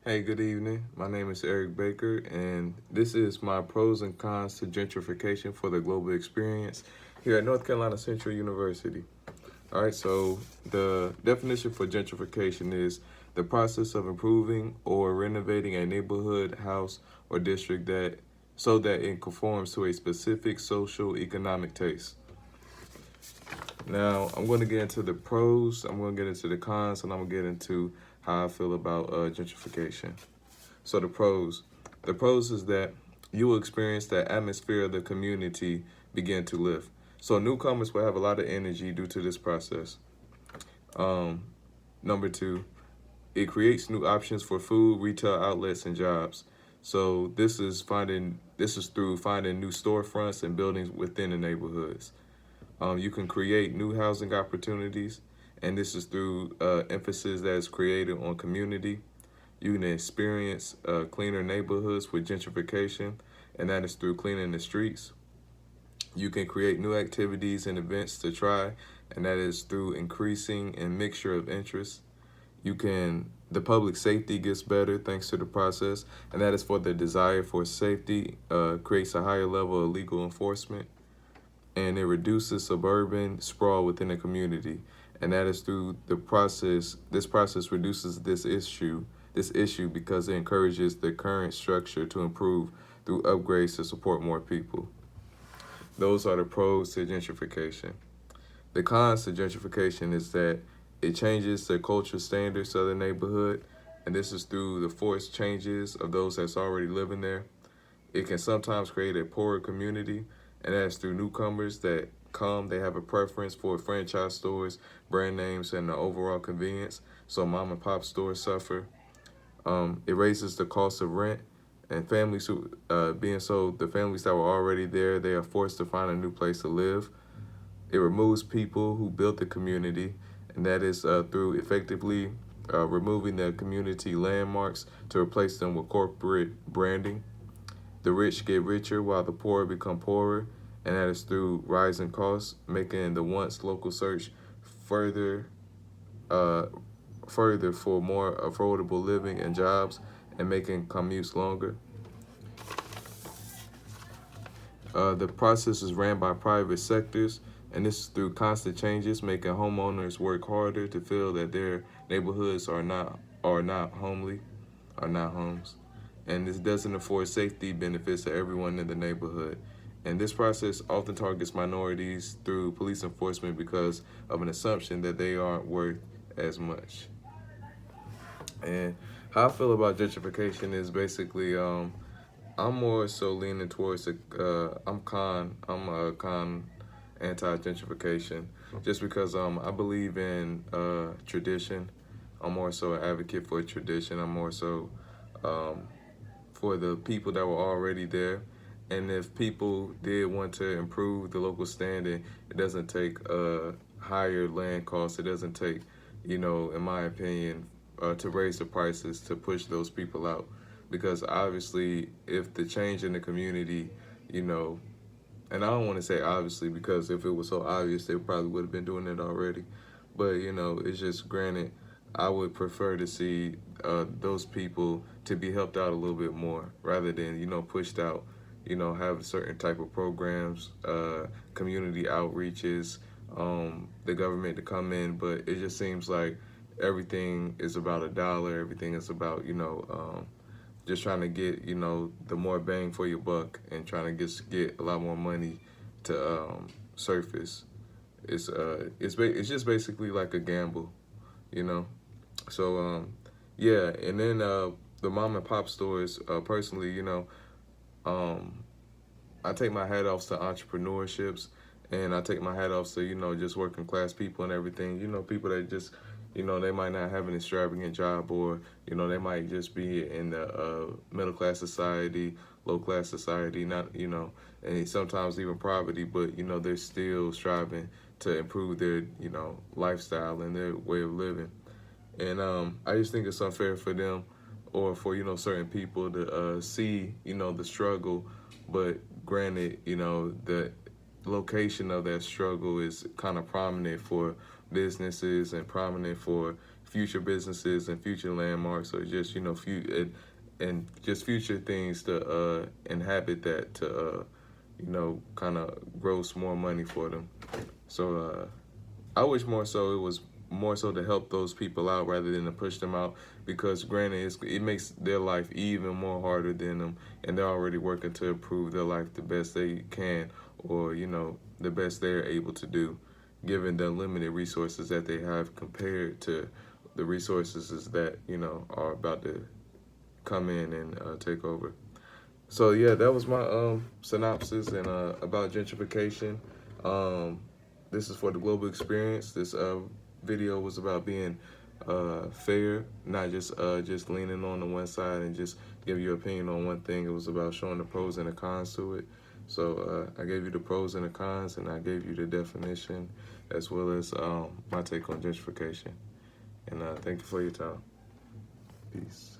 Hey, good evening. My name is Eric Baker, and this is my pros and cons to gentrification for the global experience here at North Carolina Central University. All right, so the definition for gentrification is the process of improving or renovating a neighborhood, house, or district that so that it conforms to a specific social economic taste. Now, I'm going to get into the pros, I'm going to get into the cons, and I'm going to get into how I feel about gentrification. So the pros is that you will experience the atmosphere of the community begin to lift. So newcomers will have a lot of energy due to this process. Um, Number two, it creates new options for food, retail outlets, and jobs. So this is through finding new storefronts and buildings within the neighborhoods. You can create new housing opportunities, and this is through emphasis that is created on community. You can experience cleaner neighborhoods with gentrification, and that is through cleaning the streets. You can create new activities and events to try, and that is through increasing and mixture of interests. The public safety gets better thanks to the process, and that is for the desire for safety, creates a higher level of legal enforcement, and it reduces suburban sprawl within a community. And that is through the process. This process reduces this issue because it encourages the current structure to improve through upgrades to support more people. Those are the pros to gentrification. The cons to gentrification is that it changes the cultural standards of the neighborhood, and this is through the forced changes of those that's already living there. It can sometimes create a poorer community, and that's through newcomers that come. They have a preference for franchise stores, brand names, and the overall convenience. So mom and pop stores suffer. It raises the cost of rent, and families who, being so, the families that were already there, they are forced to find a new place to live. It removes people who built the community, and that is through effectively removing the community landmarks to replace them with corporate branding. The rich get richer while the poor become poorer, and that is through rising costs, making the once local search further, uh, further for more affordable living and jobs, and making commutes longer. The process is ran by private sectors, and this is through constant changes, making homeowners work harder to feel that their neighborhoods are not homely, are not homes. And this doesn't afford safety benefits to everyone in the neighborhood. And this process often targets minorities through police enforcement because of an assumption that they aren't worth as much. And how I feel about gentrification is basically I'm more so leaning towards I'm a con anti gentrification, just because I believe in tradition. I'm more so an advocate for tradition. I'm more so um, for the people that were already there. And if people did want to improve the local standing, it doesn't take higher land costs. It doesn't take, in my opinion, to raise the prices to push those people out. Because obviously, if the change in the community, you know, and I don't want to say obviously because if it was so obvious, they probably would have been doing it already. But it's just granted. I would prefer to see those people to be helped out a little bit more rather than pushed out. Have certain type of programs, community outreaches, the government to come in, but it just seems like everything is about a dollar. Everything is about just trying to get the more bang for your buck and trying to get a lot more money to surface. It's just basically like a gamble, you know. So yeah, and then the mom and pop stores. Personally, um, I take my hat off to entrepreneurships, and I take my hat off to just working class people and everything. People that just they might not have an extravagant job, or they might just be in the middle class society, low class society, not and sometimes even poverty, but they're still striving to improve their lifestyle and their way of living. And I just think it's unfair for them or for certain people to see the struggle, but granted the location of that struggle is kind of prominent for businesses and prominent for future businesses and future landmarks, or just and just future things to inhabit that to kind of gross more money for them. So I wish more so it was more so to help those people out rather than to push them out, because granted it makes their life even more harder than them, and they're already working to improve their life the best they can, or the best they're able to do, given the limited resources that they have compared to the resources that are about to come in and take over. So yeah, that was my synopsis and about gentrification. Um, this is for the global experience. This video was about being fair, not just leaning on the one side and just give your opinion on one thing. It was about showing the pros and the cons to it. So I gave you the pros and the cons, and I gave you the definition as well as my take on gentrification. And thank you for your time. Peace.